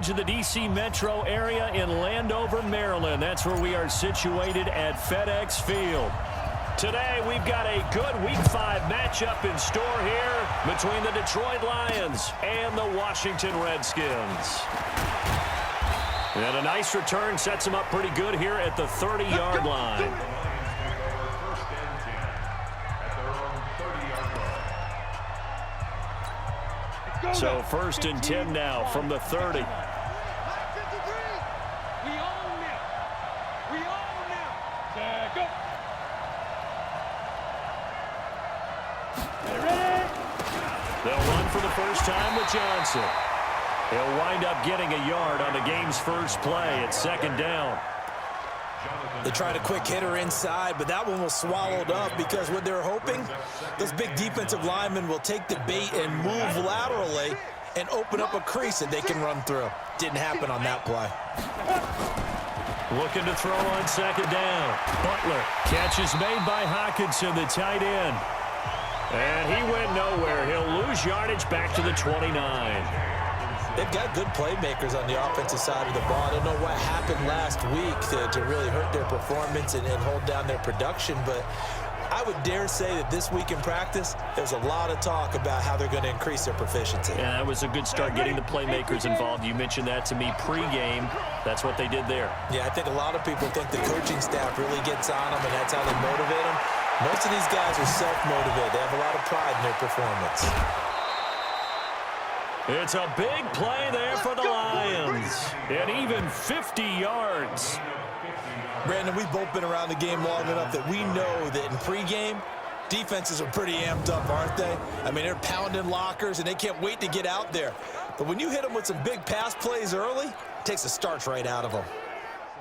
garage in the D.C. metro area in Landover, Maryland. That's where we are situated at FedEx Field. Today, we've got a good Week 5 matchup in store here between the Detroit Lions and the Washington Redskins. And a nice return sets them up pretty good here at the 30-yard line. So 1st and 10 now from the 30. They'll run for the first time with Johnson. He'll wind up getting a yard on the game's first play at 2nd down. They tried a quick hitter inside, but that one was swallowed up because what they're hoping, those big defensive linemen will take the bait and move laterally and open up a crease that they can run through. Didn't happen on that play. Looking to throw on 2nd down. Butler. Catch is made by Hockenson, the tight end. And he went nowhere. He'll lose yardage back to the 29. They've got good playmakers on the offensive side of the ball. I don't know what happened last week to really hurt their performance and hold down their production, but I would dare say that this week in practice, there's a lot of talk about how they're going to increase their proficiency. Yeah, that was a good start getting the playmakers involved. You mentioned that to me pregame. That's what they did there. Yeah, I think a lot of people think the coaching staff really gets on them, and that's how they motivate them. Most of these guys are self-motivated. They have a lot of pride in their performance. It's a big play there for the Lions. And even 50 yards. Brandon, we've both been around the game long enough that we know that in pregame, defenses are pretty amped up, aren't they? I mean, they're pounding lockers, and they can't wait to get out there. But when you hit them with some big pass plays early, it takes the starch right out of them.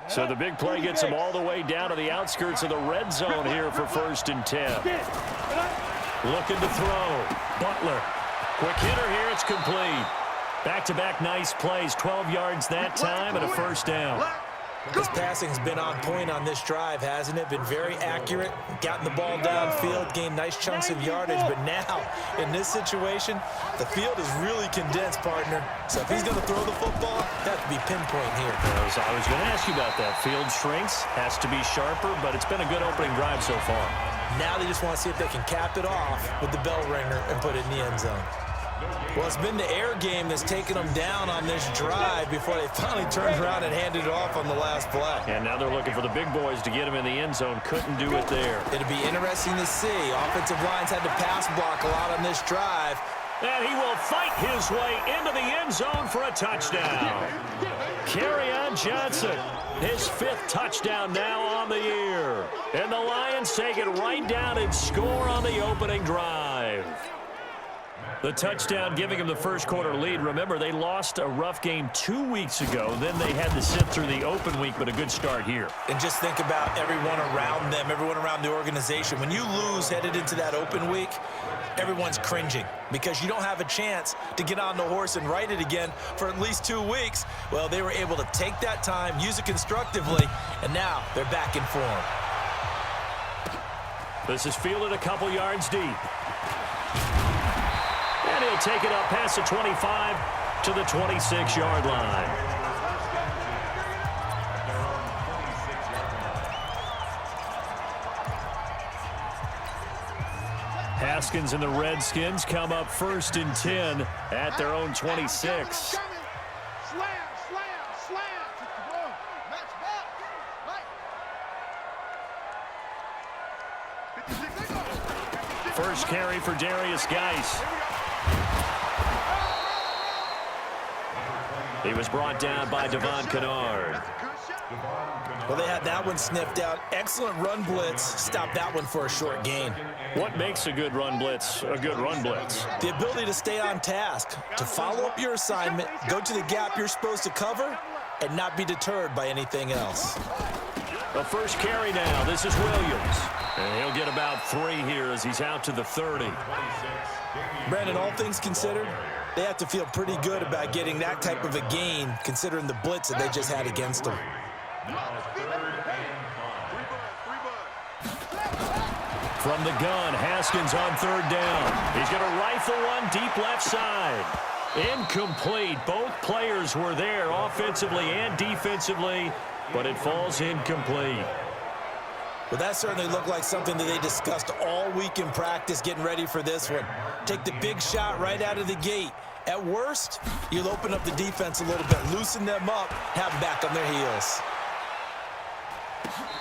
So the big play gets them all the way down to the outskirts of the red zone here for 1st and 10. Looking to throw. Butler. Quick hitter here. It's complete. Back-to-back nice plays. 12 yards that time and a 1st down. This passing's been on point on this drive, hasn't it? Been very accurate, gotten the ball downfield, gained nice chunks of yardage, but now, in this situation, the field is really condensed, partner. So if he's going to throw the football, that has to be pinpoint here. I was going to ask you about that. Field shrinks, has to be sharper, but it's been a good opening drive so far. Now they just want to see if they can cap it off with the bell ringer and put it in the end zone. Well, it's been the air game that's taken them down on this drive before they finally turned around and handed it off on the last play. And now they're looking for the big boys to get him in the end zone. Couldn't do it there. It'll be interesting to see. Offensive lines had to pass block a lot on this drive. And he will fight his way into the end zone for a touchdown. Kerryon Johnson, his 5th touchdown now on the year. And the Lions take it right down and score on the opening drive. The touchdown giving them the first quarter lead. Remember, they lost a rough game 2 weeks ago. Then they had to sit through the open week, but a good start here. And just think about everyone around them, everyone around the organization. When you lose headed into that open week, everyone's cringing because you don't have a chance to get on the horse and ride it again for at least 2 weeks. Well, they were able to take that time, use it constructively, and now they're back in form. This is fielded a couple yards deep. And he'll take it up past the 25 to the 26-yard line. Haskins and the Redskins come up 1st and 10 at their own 26. First carry for Darius Geis. He was brought down by Devon Kennard. Well, they had that one sniffed out. Excellent run blitz. Stopped that one for a short gain. What makes a good run blitz a good run blitz? The ability to stay on task, to follow up your assignment, go to the gap you're supposed to cover, and not be deterred by anything else. The first carry now. This is Williams. And he'll get about 3 here as he's out to the 30. Brandon, all things considered, they have to feel pretty good about getting that type of a gain, considering the blitz that they just had against them. From the gun, Haskins on 3rd down. He's going to rifle one deep left side. Incomplete. Both players were there offensively and defensively, but it falls incomplete. Well, that certainly looked like something that they discussed all week in practice getting ready for this one. Take the big shot right out of the gate. At worst, you'll open up the defense a little bit, loosen them up, have them back on their heels.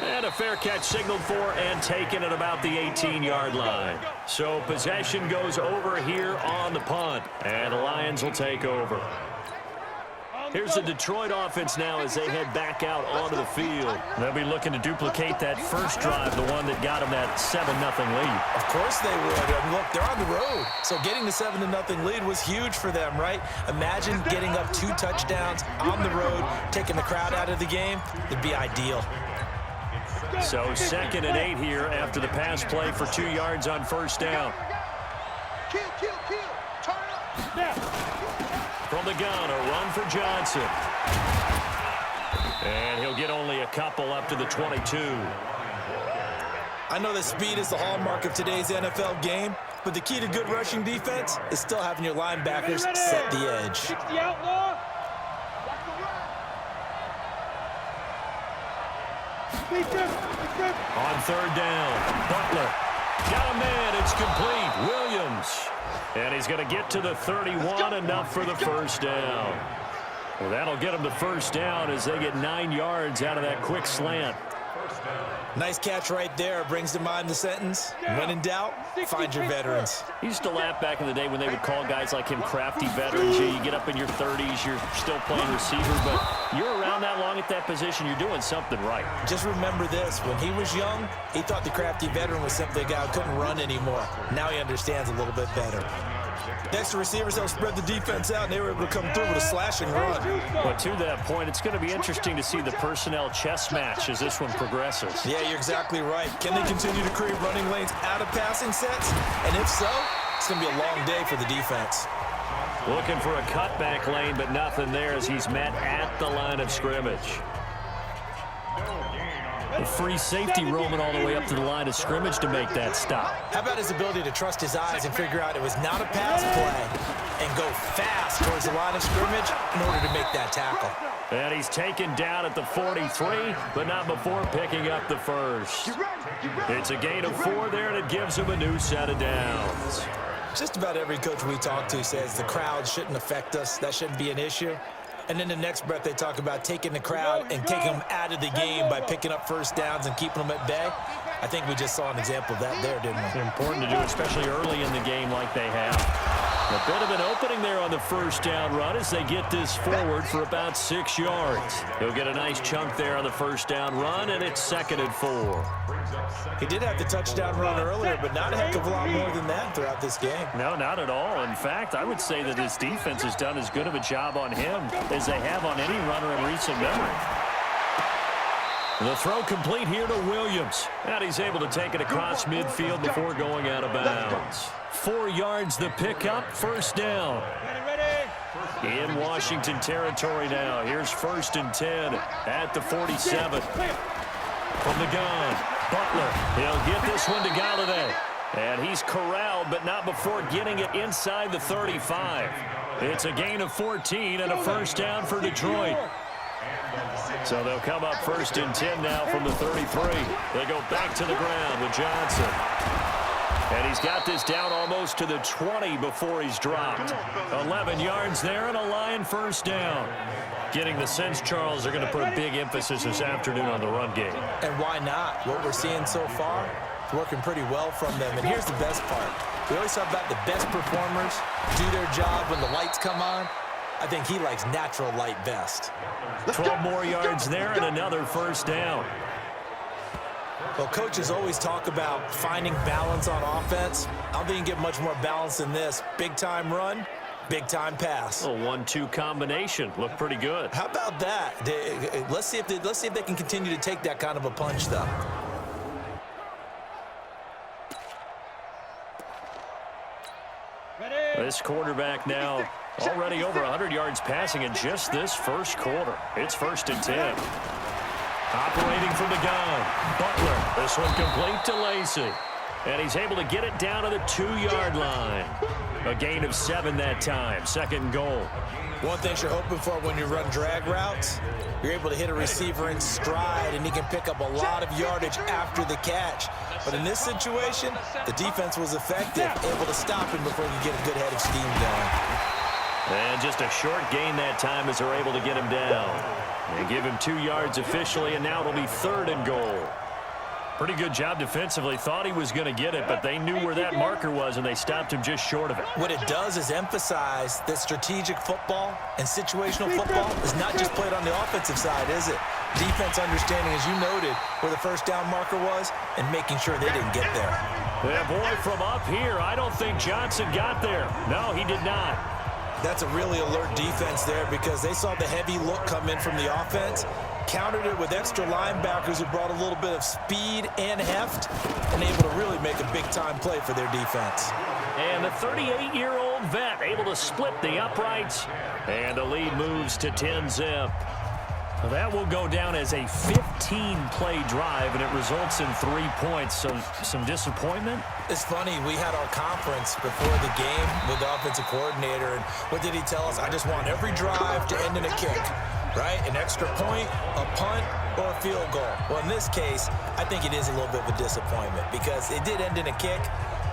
And a fair catch signaled for and taken at about the 18-yard line. So possession goes over here on the punt, and the Lions will take over. Here's the Detroit offense now as they head back out onto the field. They'll be looking to duplicate that first drive, the one that got them that 7-0 lead. Of course they would. And look, they're on the road. So getting the 7-0 lead was huge for them, right? Imagine getting up 2 touchdowns on the road, taking the crowd out of the game. It'd be ideal. So 2nd and 8 here after the pass play for 2 yards on first down. From the gun, a run for Johnson. And he'll get only a couple up to the 22. I know that speed is the hallmark of today's NFL game, but the key to good rushing defense is still having your linebackers set the edge. On 3rd down, Butler. Got a man, it's complete. Williams. And he's going to get to the 31, enough for the first down. Well, that'll get him the first down as they get 9 yards out of that quick slant. Nice catch right there. Brings to mind the sentence, when in doubt, find your veterans. He used to laugh back in the day when they would call guys like him crafty veterans. You get up in your 30s, you're still playing receiver, but you're around that long at that position, you're doing something right. Just remember this, when he was young, he thought the crafty veteran was simply a guy who couldn't run anymore. Now he understands a little bit better. Next to receivers, they'll spread the defense out, and they were able to come through with a slashing run. But to that point, it's going to be interesting to see the personnel chess match as this one progresses. Yeah, you're exactly right. Can they continue to create running lanes out of passing sets? And if so, it's going to be a long day for the defense. Looking for a cutback lane, but nothing there as he's met at the line of scrimmage. A free safety roaming all the way up to the line of scrimmage to make that stop. How about his ability to trust his eyes and figure out it was not a pass play and go fast towards the line of scrimmage in order to make that tackle. And he's taken down at the 43, but not before picking up the first. It's a gain of 4 there, and it gives him a new set of downs. Just about every coach we talk to says the crowd shouldn't affect us. That shouldn't be an issue. And then the next breath they talk about taking the crowd and taking them out of the game by picking up first downs and keeping them at bay. I think we just saw an example of that there, didn't we? Important to do, especially early in the game like they have. A bit of an opening there on the first down run as they get this forward for about 6 yards. He'll get a nice chunk there on the first down run, and it's 2nd and 4. He did have the touchdown run earlier, but not a heck of a lot more than that throughout this game. No, not at all. In fact, I would say that his defense has done as good of a job on him as they have on any runner in recent memory. The throw complete here to Williams. And he's able to take it across midfield before going out of bounds. 4 yards the pickup, first down. In Washington territory now. Here's 1st and 10 at the 47. From the gun, Butler. He'll get this one to Galladay. And he's corralled, but not before getting it inside the 35. It's a gain of 14 and a first down for Detroit. So they'll come up 1st and 10 now from the 33. They go back to the ground with Johnson. And he's got this down almost to the 20 before he's dropped. 11 yards there and a Lion first down. Getting the sense, Charles, they're going to put a big emphasis this afternoon on the run game. And why not? What we're seeing so far is working pretty well from them. And here's the best part. We always talk about the best performers do their job when the lights come on. I think he likes natural light best. 12 more yards there and another first down. Well, coaches always talk about finding balance on offense. I don't think you can get much more balance than this. Big-time run, big-time pass. A 1-2 combination. Looked pretty good. How about that? Let's see if they can continue to take that kind of a punch, though. This quarterback now already over 100 yards passing in just this first quarter. It's 1st and 10. Operating from the gun, Butler. This one complete to Lacy. And he's able to get it down to the 2-yard line. A gain of 7 that time. Second and goal. One thing you're hoping for when you run drag routes, you're able to hit a receiver in stride, and he can pick up a lot of yardage after the catch. But in this situation, the defense was effective, able to stop him before you get a good head of steam going. And just a short gain that time as they're able to get him down. They give him 2 yards officially, and now it'll be 3rd and goal. Pretty good job defensively. Thought he was going to get it, but they knew where that marker was, and they stopped him just short of it. What it does is emphasize that strategic football and situational football is not just played on the offensive side, is it? Defense understanding, as you noted, where the first down marker was and making sure they didn't get there. Yeah, boy, from up here, I don't think Johnson got there. No, he did not. That's a really alert defense there because they saw the heavy look come in from the offense, countered it with extra linebackers who brought a little bit of speed and heft, and able to really make a big-time play for their defense. And the 38-year-old vet able to split the uprights, and the lead moves to 10-zip. That will go down as a 15-play drive, and it results in 3 points. So some disappointment? It's funny, we had our conference before the game with the offensive coordinator, and what did he tell us? I just want every drive to end in a kick, right? An extra point, a punt, or a field goal. Well, in this case, I think it is a little bit of a disappointment because it did end in a kick,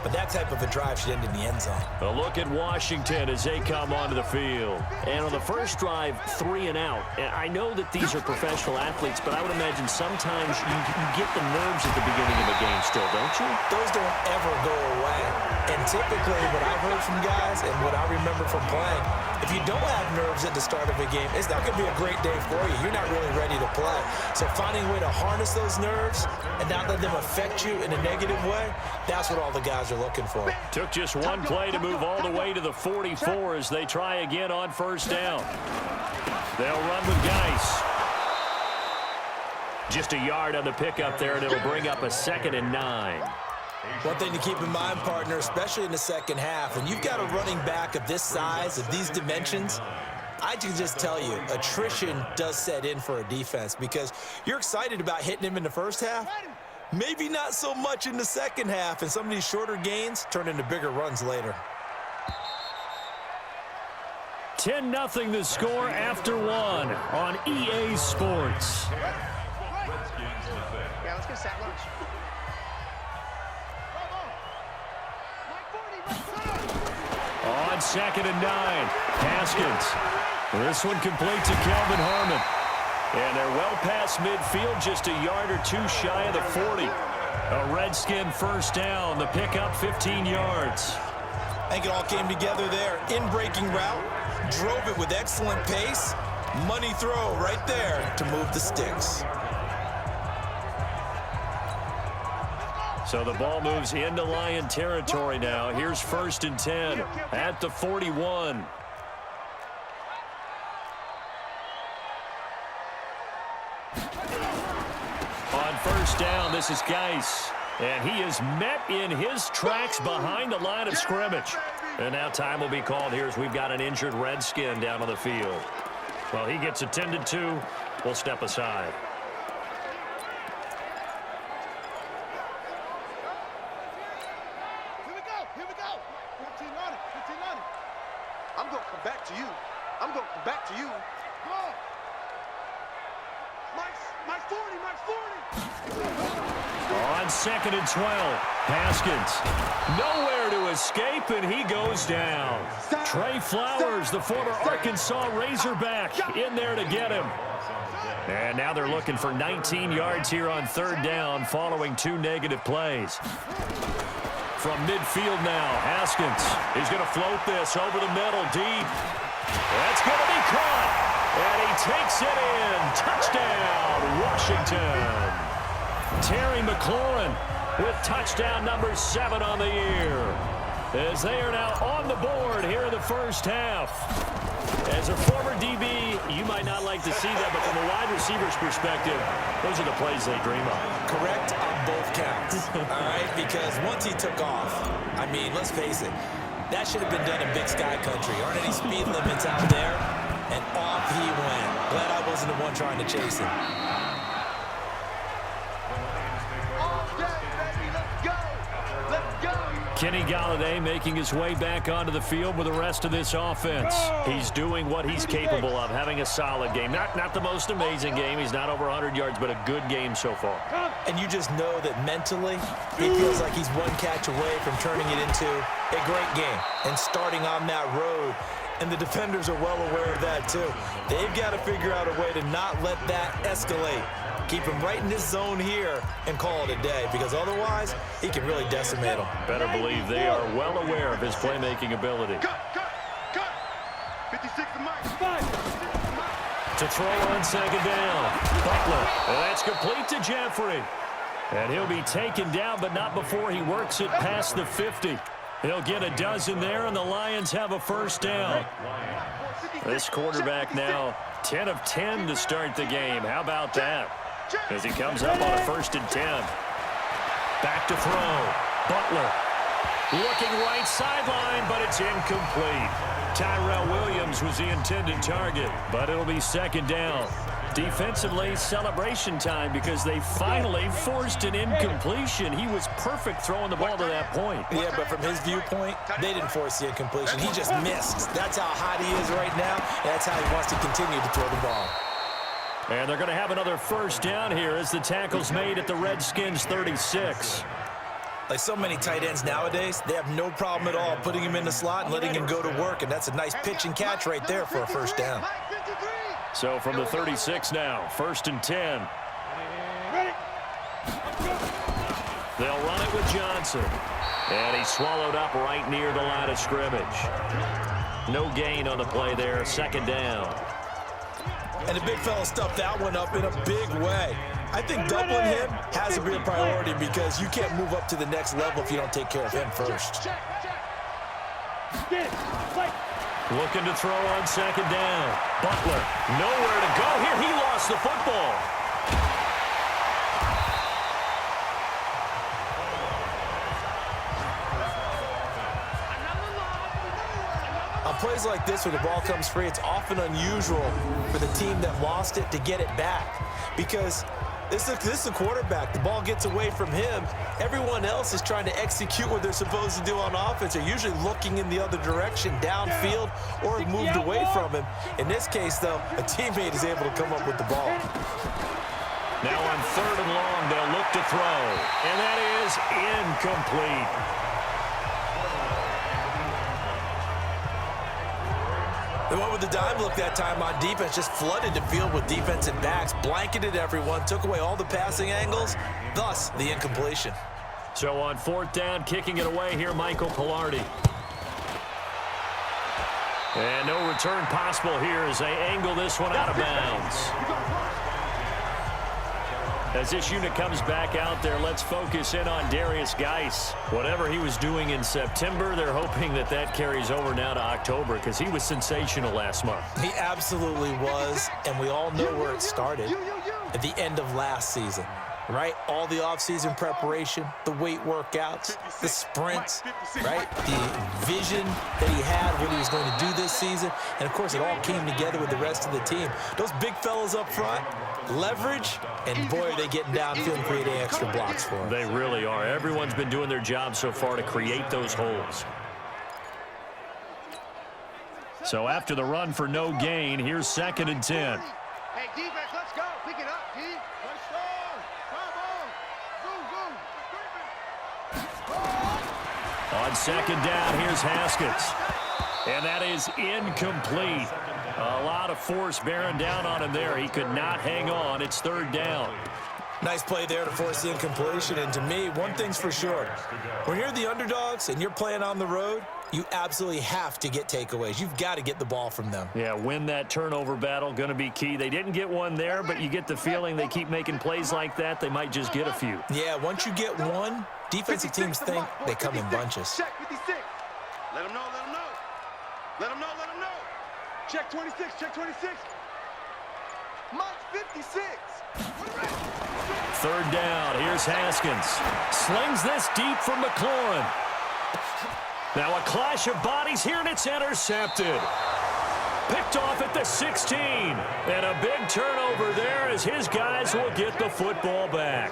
but that type of a drive should end in the end zone. A look at Washington as they come onto the field. And on the first drive, 3 and out. And I know that these are professional athletes, but I would imagine sometimes you get the nerves at the beginning of a game still, don't you? Those don't ever go away. And typically what I've heard from guys and what I remember from playing, if you don't have nerves at the start of a game, it's not going to be a great day for you. You're not really ready to play. So finding a way to harness those nerves and not let them affect you in a negative way, that's what all the guys are looking for. Took just one play to move all the way to the 44 as they try again on first down. They'll run with Geis. Just a yard on the pickup there, and it'll bring up a 2nd and 9. One thing to keep in mind, partner, especially in the second half, when you've got a running back of this size, of these dimensions, I can just tell you, attrition does set in for a defense because you're excited about hitting him in the first half. Maybe not so much in the second half, and some of these shorter gains turn into bigger runs later. 10-0 the score after 1 on EA Sports. Yeah, let's get set lunch. On 2nd and 9, Haskins. This one complete to Kelvin Harmon. And they're well past midfield, just a yard or 2 shy of the 40. A Redskin first down, the pickup 15 yards. I think it all came together there. In-breaking route, drove it with excellent pace. Money throw right there to move the sticks. So the ball moves into Lion territory now. Here's 1st and 10 at the 41. On first down, this is Geis. And he is met in his tracks behind the line of scrimmage. And now time will be called here as we've got an injured Redskin down on the field. Well, he gets attended to. We'll step aside. Here we go. 14 on it. 15 on it. I'm going to come back to you. I'm going to come back to you. Go. My 40, my 40. On 2nd and 12, Haskins nowhere to escape, and he goes down. Trey Flowers, the former Arkansas Razorback, in there to get him. And now they're looking for 19 yards here on 3rd down following 2 negative plays. From midfield now, Haskins is going to float this over the middle deep. That's going to be caught, and he takes it in. Touchdown, Washington. Terry McLaurin with touchdown number 7 on the year. As they are now on the board here in the first half. As a former DB, you might not like to see that, but from a wide receiver's perspective, those are the plays they dream of. Correct on both counts, all right? Because once he took off, I mean, let's face it, that should have been done in Big Sky Country. Aren't any speed limits out there? And off he went. Glad I wasn't the one trying to chase him. All day, baby. Let's go. Let's go. Kenny Golladay making his way back onto the field with the rest of this offense. He's doing what he's capable of, having a solid game. Not the most amazing game. He's not over 100 yards, but a good game so far. And you just know that mentally, he feels like he's one catch away from turning it into a great game and starting on that road. And the defenders are well aware of that, too. They've got to figure out a way to not let that escalate. Keep him right in this zone here and call it a day, because otherwise he can really decimate them. Better believe they are well aware of his playmaking ability. Cut. 56 to Mike. To throw on second down. Butler. And that's complete to Jeffrey. And he'll be taken down, but not before he works it past the 50. He'll get a dozen there, and the Lions have a first down. This quarterback now 10 of 10 to start the game. How about that? As he comes up on a 1st and 10. Back to throw. Butler. Looking right sideline, but it's incomplete. Tyrell Williams was the intended target, but it'll be second down. Defensively, celebration time because they finally forced an incompletion. He was perfect throwing the ball to that point. Yeah, but from his viewpoint, they didn't force the incompletion. He just missed. That's how hot he is right now, and that's how he wants to continue to throw the ball. And they're going to have another first down here as the tackle's made at the Redskins' 36. Like so many tight ends nowadays, they have no problem at all putting him in the slot and letting him go to work, and that's a nice pitch and catch right there for a first down. So from the 36 now, 1st and 10. They'll run it with Johnson. And he's swallowed up right near the line of scrimmage. No gain on the play there, second down. And the big fella stuffed that one up in a big way. I think doubling him has to be a priority because you can't move up to the next level if you don't take care of him first. Looking to throw on second down. Butler, nowhere to go here. He lost the football. On plays like this where the ball comes free, it's often unusual for the team that lost it to get it back because this is a quarterback. The ball gets away from him. Everyone else is trying to execute what they're supposed to do on offense. They're usually looking in the other direction, downfield, or moved away from him. In this case, though, a teammate is able to come up with the ball. Now on 3rd and long, they'll look to throw. And that is incomplete. They went with the dime look that time on defense, just flooded the field with defensive backs, blanketed everyone, took away all the passing angles, thus the incompletion. So on 4th down, kicking it away here, Michael Pilardi. And no return possible here as they angle this one out of bounds. As this unit comes back out there, let's focus in on Darius Geis. Whatever he was doing in September, they're hoping that that carries over now to October because he was sensational last month. He absolutely was, and we all know where it started at the end of last season, right? All the offseason preparation, the weight workouts, the sprints, right? The vision that he had what he was going to do this season, and, of course, it all came together with the rest of the team. Those big fellas up front, leverage, and boy, are they getting downfield and creating extra blocks for him. They really are. Everyone's been doing their job so far to create those holes. So after the run for no gain, here's 2nd and 10. Hey, defense, let's go. Pick it up, D. Let's go. Come on. On 2nd down, here's Haskins. And that is incomplete. A lot of force bearing down on him there. He could not hang on. It's 3rd down. Nice play there to force the incompletion. And to me, one thing's for sure. When you're the underdogs and you're playing on the road, you absolutely have to get takeaways. You've got to get the ball from them. Yeah, win that turnover battle, going to be key. They didn't get one there, but you get the feeling they keep making plays like that, they might just get a few. Yeah, once you get one, defensive teams think they come in bunches. Check 56. Let them know, let them know. Let them know, let them know. Check 26, check 26. Mike 56. 3rd down, here's Haskins. Slings this deep from McLaurin. Now a clash of bodies here, and it's intercepted. Picked off at the 16. And a big turnover there as his guys will get the football back.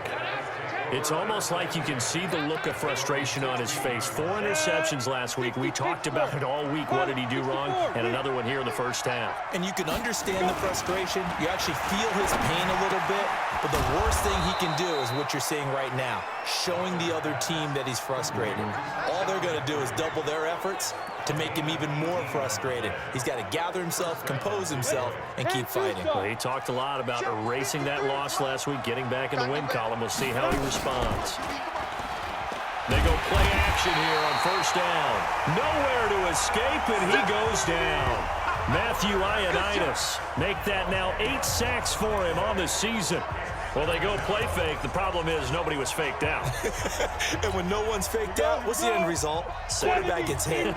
It's almost like you can see the look of frustration on his face. 4 interceptions last week. We talked about it all week. What did he do wrong? And another one here in the first half. And you can understand the frustration. You actually feel his pain a little bit. But the worst thing he can do is what you're seeing right now, showing the other team that he's frustrated. All they're going to do is double their efforts to make him even more frustrated. He's got to gather himself, compose himself, and keep fighting. Well, he talked a lot about erasing that loss last week, getting back in the win column. We'll see how he responds. They go play action here on first down. Nowhere to escape, and he goes down. Matthew Ioannidis make that now 8 sacks for him on the season. Well, they go play fake. The problem is nobody was faked out. And when no one's faked out, what's the end result? Quarterback gets hit.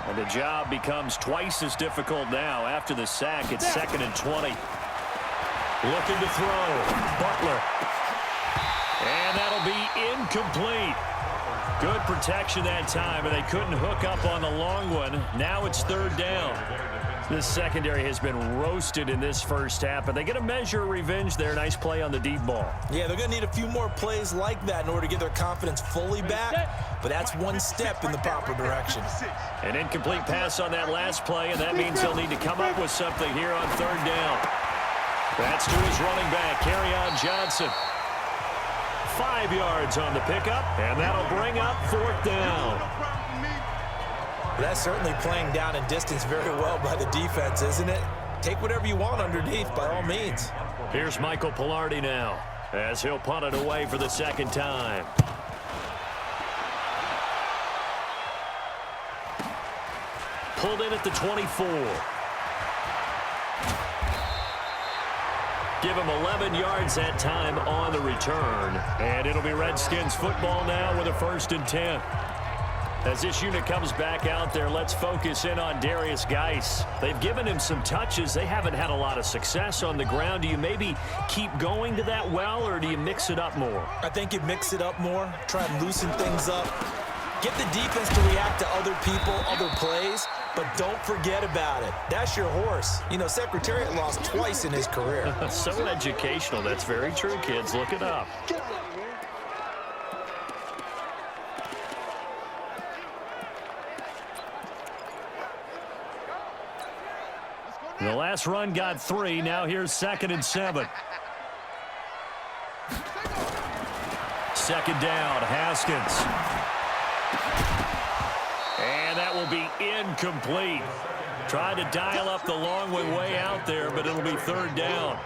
And the job becomes twice as difficult now. After the sack, it's 2nd and 20. Looking to throw. Butler. And that'll be incomplete. Good protection that time, and they couldn't hook up on the long one. Now it's 3rd down. This secondary has been roasted in this first half, but they get a measure of revenge there. Nice play on the deep ball. Yeah, they're going to need a few more plays like that in order to get their confidence fully back, but that's one step in the proper direction. An incomplete pass on that last play, and that means he'll need to come up with something here on 3rd down. That's to his running back, Kerryon Johnson. 5 yards on the pickup, and that'll bring up 4th down. That's certainly playing down in distance very well by the defense, isn't it? Take whatever you want underneath, by all means. Here's Michael Pilardi now, as he'll punt it away for the 2nd time. Pulled in at the 24. Give him 11 yards that time on the return. And it'll be Redskins football now with a 1st and 10. As this unit comes back out there, let's focus in on Darius Geis. They've given him some touches. They haven't had a lot of success on the ground. Do you maybe keep going to that well, or do you mix it up more? I think you mix it up more, try and loosen things up. Get the defense to react to other people, other plays, but don't forget about it. That's your horse. You know, Secretariat lost twice in his career. So educational. That's very true, kids. Look it up. The last run got 3. Now here's 2nd and 7. 2nd down, Haskins. And that will be incomplete. Tried to dial up the long one way out there, but it'll be 3rd down.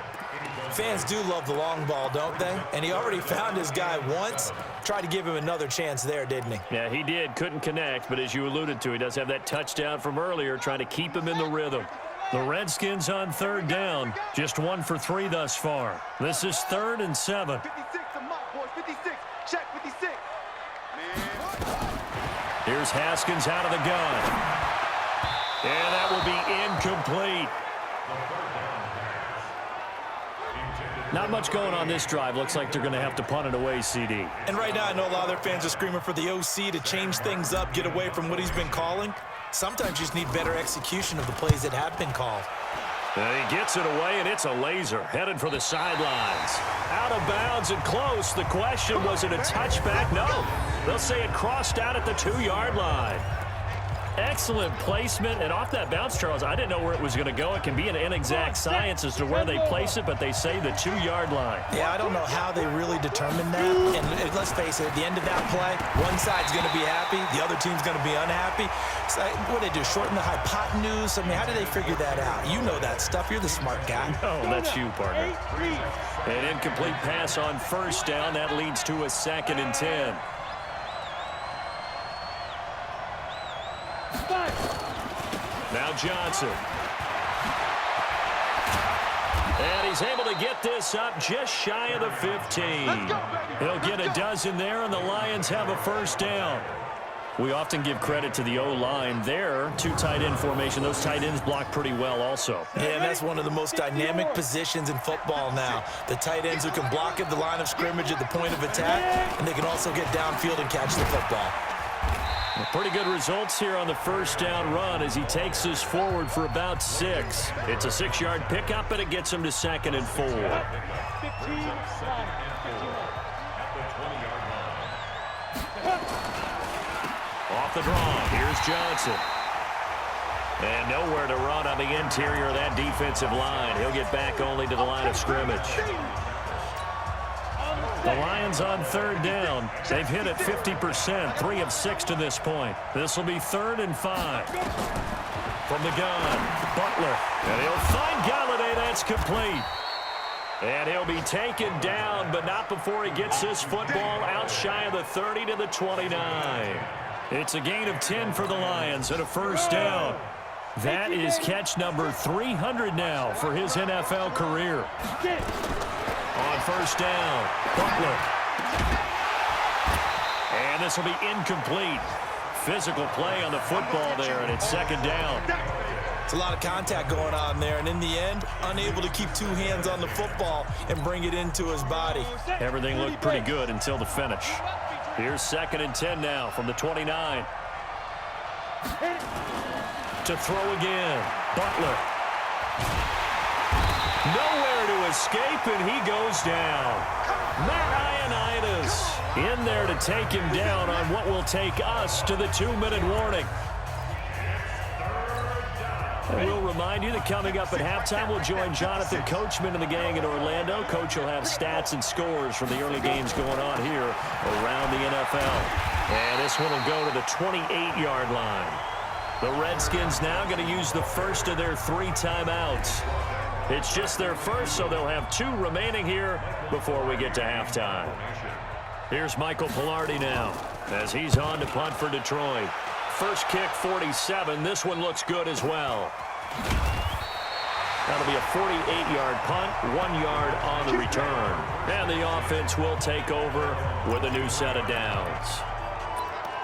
Fans do love the long ball, don't they? And he already found his guy once. Tried to give him another chance there, didn't he? Yeah, he did. Couldn't connect, but as you alluded to, he does have that touchdown from earlier, trying to keep him in the rhythm. The Redskins on 3rd down, just 1 for 3 thus far. This is 3rd and 7. 56, I'm up, boys. 56. Check 56. Here's Haskins out of the gun. And that will be incomplete. Not much going on this drive. Looks like they're going to have to punt it away, CD. And right now, I know a lot of their fans are screaming for the OC to change things up, get away from what he's been calling. Sometimes you just need better execution of the plays that have been called. And he gets it away, and it's a laser. Headed for the sidelines. Out of bounds and close. The question, was it a touchback? No. They'll say it crossed out at the 2-yard line. Excellent placement, and off that bounce, Charles, I didn't know where it was going to go. It can be an inexact science as to where they place it, but they say the 2-yard line. Yeah, I don't know how they really determined that. And let's face it, at the end of that play, one side's going to be happy, the other team's going to be unhappy. So, what do they do, shorten the hypotenuse? I mean, how do they figure that out? You know that stuff. You're the smart guy. Oh, that's you, partner. An incomplete pass on 1st down. That leads to a 2nd and 10. Now Johnson. And he's able to get this up just shy of the 15. He'll get a dozen there, and the Lions have a 1st down. We often give credit to the O-line there. 2 tight end formation. Those tight ends block pretty well also. Yeah, that's one of the most dynamic positions in football now. The tight ends who can block at the line of scrimmage at the point of attack, and they can also get downfield and catch the football. Pretty good results here on the 1st down run as he takes us forward for about 6. It's a 6-yard pickup, and it gets him to 2nd and 4. Off the draw, here's Johnson. And nowhere to run on the interior of that defensive line. He'll get back only to the line of scrimmage. The Lions on third down. They've hit it 50%, 3 of 6 to this point. This will be 3rd and 5. From the gun, Butler. And he'll find Galladay. That's complete. And he'll be taken down, but not before he gets this football out shy of the 30 to the 29. It's a gain of 10 for the Lions and a first down. That is catch number 300 now for his NFL career. On first down, Butler. And this will be incomplete. Physical play on the football there, and it's 2nd down. It's a lot of contact going on there, and in the end, unable to keep 2 hands on the football and bring it into his body. Everything looked pretty good until the finish. Here's 2nd and 10 now from the 29. To throw again, Butler. Nowhere to escape, and he goes down. Matt Ioannidis in there to take him down on what will take us to the 2-minute warning. And we'll remind you that coming up at halftime, we'll join Jonathan Coachman and the gang in Orlando. Coach will have stats and scores from the early games going on here around the NFL. And this one will go to the 28-yard line. The Redskins now going to use the first of their 3 timeouts. It's just their first, so they'll have 2 remaining here before we get to halftime. Here's Michael Pilardi now as he's on to punt for Detroit. First kick, 47. This one looks good as well. That'll be a 48-yard punt, 1 yard on the return. And the offense will take over with a new set of downs.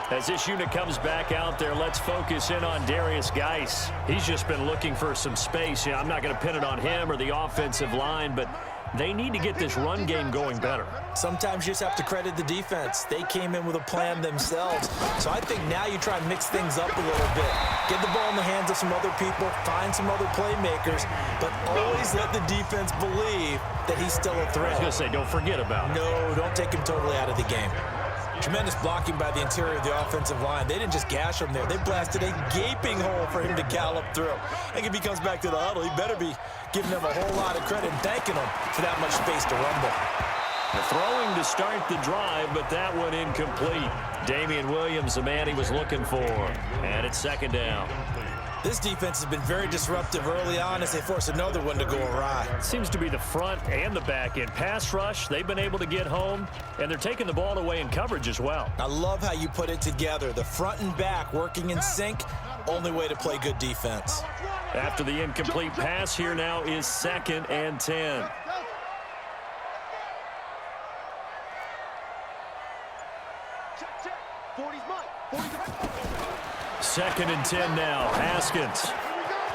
As this unit comes back out there, let's focus in on Darius Geis. He's just been looking for some space. I'm not going to pin it on him or the offensive line, but they need to get this run game going better. Sometimes you just have to credit the defense. They came in with a plan themselves. So I think now you try and mix things up a little bit. Get the ball in the hands of some other people, find some other playmakers, but always let the defense believe that he's still a threat. I was going to say, don't forget about it. No, don't take him totally out of the game. Tremendous blocking by the interior of the offensive line. They didn't just gash him there. They blasted a gaping hole for him to gallop through. I think if he comes back to the huddle, he better be giving them a whole lot of credit and thanking them for that much space to rumble. Throwing to start the drive, but that one incomplete. Damian Williams, the man he was looking for. And it's 2nd down. This defense has been very disruptive early on as they force another one to go awry. Seems to be the front and the back end. Pass rush, they've been able to get home, and they're taking the ball away in coverage as well. I love how you put it together. The front and back working in sync, only way to play good defense. After the incomplete pass, here now is 2nd and 10. Check. 40's mine. 40's 2nd and 10 now. Haskins.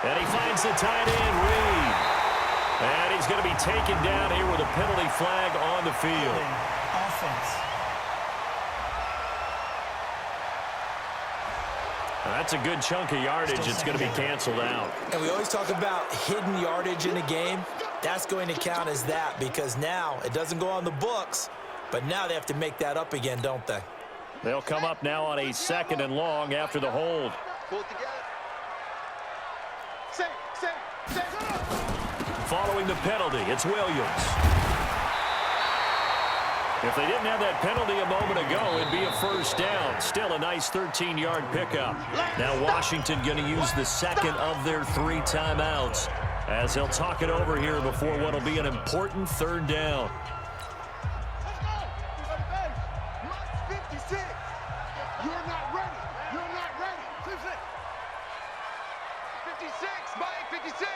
And he finds the tight end, Reed. And he's going to be taken down here with a penalty flag on the field. Offense. That's a good chunk of yardage. It's going to be canceled out. And we always talk about hidden yardage in a game. That's going to count as that because now it doesn't go on the books, but now they have to make that up again, don't they? They'll come up now on a 2nd and long after the hold. Pull it together. Say. Following the penalty, it's Williams. If they didn't have that penalty a moment ago, it'd be a first down. Still a nice 13-yard pickup. Now Washington going to use the 2nd of their 3 timeouts as they'll talk it over here before what will be an important 3rd down. 56. You're not ready. 56, Mike, 56.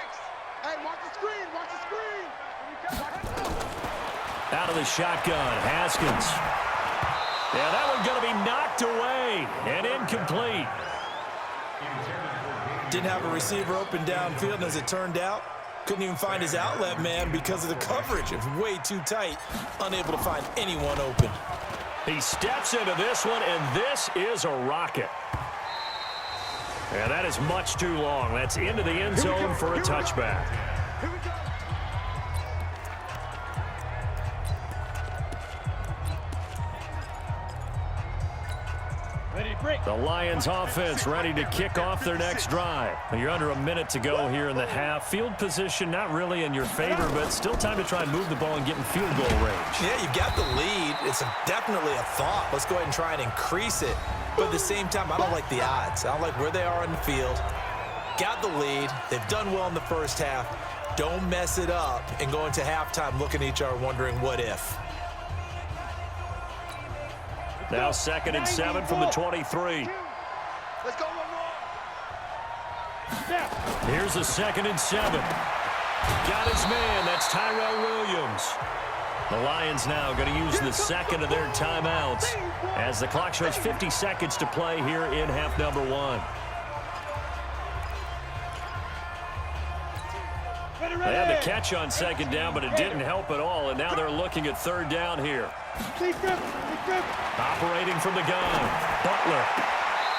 Hey, watch the screen. Out of the shotgun, Haskins. Yeah, that one's going to be knocked away and incomplete. Didn't have a receiver open downfield, and as it turned out, couldn't even find his outlet man because of the coverage. It was way too tight, unable to find anyone open. He steps into this one, and this is a rocket. And that is much too long. That's into the end zone for a touchback. Here we go. The Lions offense ready to kick off their next drive. You're under a minute to go here in the half. Field position not really in your favor, but still time to try and move the ball and get in field goal range. Yeah, you've got the lead. It's definitely a thought. Let's go ahead and try and increase it. But at the same time, I don't like the odds. I don't like where they are in the field. Got the lead. They've done well in the first half. Don't mess it up and go into halftime looking at each other wondering what if. Now 2nd and 7 from the 23. Let's go one more. Here's a 2nd and 7. Got his man. That's Tyrell Williams. The Lions now going to use the second of their timeouts as the clock shows 50 seconds to play here in half number 1. They had the catch on 2nd down, but it didn't help at all, and now they're looking at 3rd down here. Operating from the gun, Butler.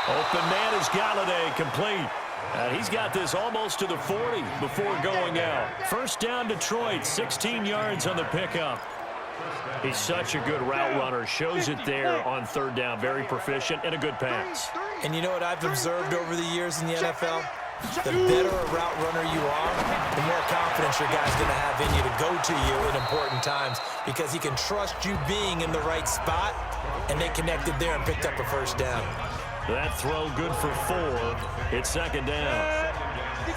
Open man is Galladay, complete. He's got this almost to the 40 before going out. 1st down Detroit, 16 yards on the pickup. He's such a good route runner. Shows it there on 3rd down. Very proficient and a good pass. And you know what I've observed over the years in the NFL? The better a route runner you are, the more confidence your guy's going to have in you to go to you in important times because he can trust you being in the right spot, and they connected there and picked up a 1st down. That throw good for 4. It's 2nd down.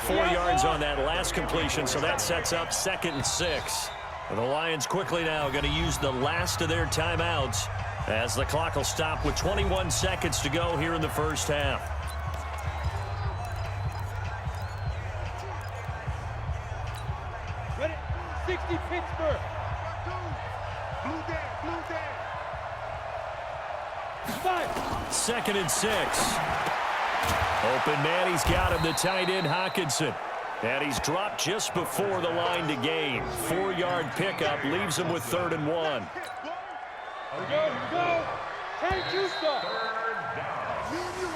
4 yards on that last completion, so that sets up 2nd and 6. The Lions quickly now going to use the last of their timeouts as the clock will stop with 21 seconds to go here in the first half. Ready? 60 Pittsburgh. Blue day. 5. 2nd and 6. Open man, he's got him, the tight end Hockenson. And he's dropped just before the line to gain. 4-yard pickup leaves him with 3rd and 1. Here we go. Take Jvcom.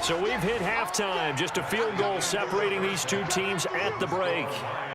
So we've hit halftime. Just a field goal separating these two teams at the break.